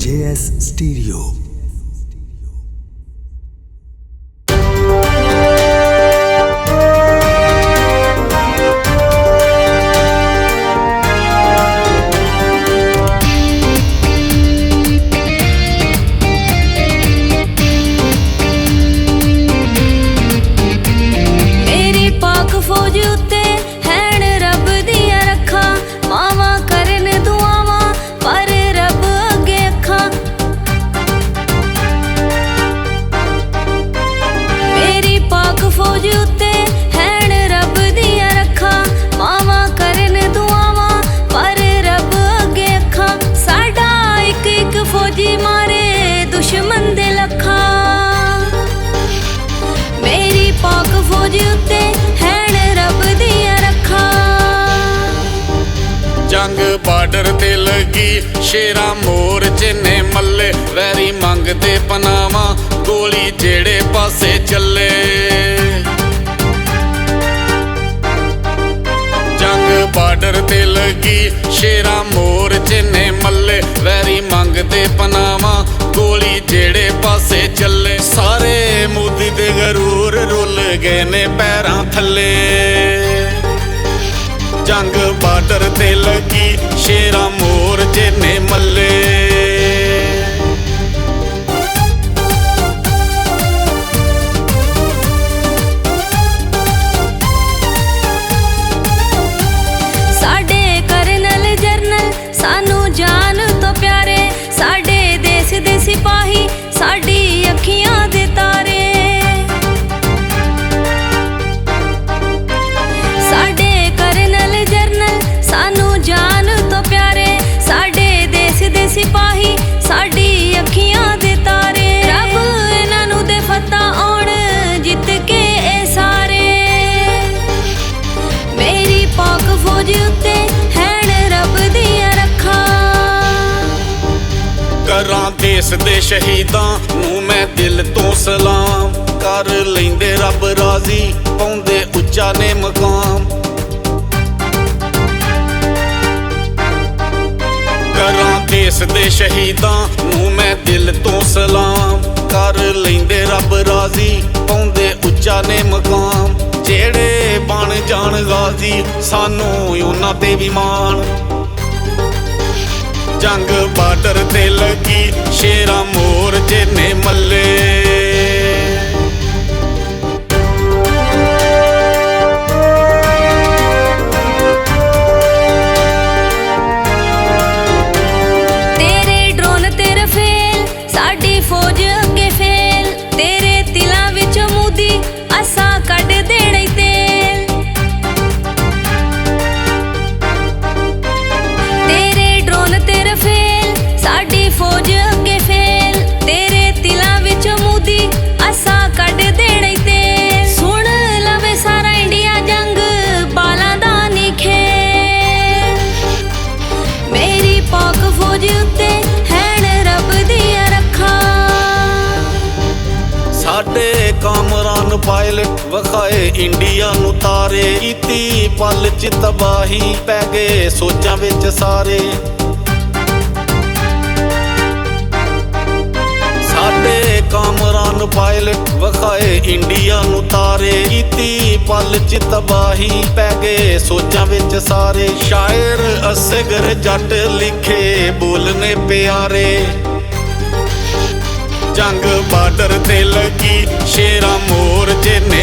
JS Stereo। जंग border ते लगी शेरा मोर्चे ने मल्ले वैरी मंगते पनावा गोली जेड़े पासे चले। जंग बार्डर ते लगी शेरा मोर्चे ने मल्ले वैरी मंगते पनावा गोली जेड़े पासे चले। सारे मोदी दे गरूर रुल गए ने पैरां थले। जंग बार्डर ते लगी शेरा मोर्चे ने मल्ले। साडे करनल जरनल सानू जान तो प्यारे, साडे देश दे सिपाही साडी अखियां दे तारे। सिपाही साडी अखियां दे तारे, रब इन्हां नू दे फतह आउण जित के ए सारे। मेरी पाक फौज उत्ते हैन रब दियां रखा। करां देश दे शहीदां नू मैं दिल तो सलाम, कर लैंदे रब राजी पाउंदे उच्चा ने मकाम। देश दे शहीदां नू मैं दिल तो सलाम, कर लैंदे रब राजी पाउंदे उच्चा ने मकाम। जेड़े बन जान गाजी सानू उन्हां ते भी मान। जंग बार्डर ते लगी शेरा मोर्चे ने मल्ले। फौज अगे फेल तेरे तिलां विच मोदी असां कढ देणे तेल। तेरे ड्रोन तेरे फेल साडी फौज अगे फेल, तेरे तिलां विच मोदी असां कढ देणे तेल। सुन लवे सारा इंडिया जंग बालां दा नी खेल। मेरी पाक फौज उत्ते हैन रब दियां रखा। साडे कामरान पायलट वखाए इंडिया नू तारे, कीती पल च तबाही पै गए सोचां विच सारे। साडे कामरान पायलट वखाए इंडिया नू तारे, कीती पल च तबाही पै गए सोचां विच सारे। शायर असगर जट लिखे बोलने प्यारे। जंग बार्डर ते लगी शेरा मोर्चे ने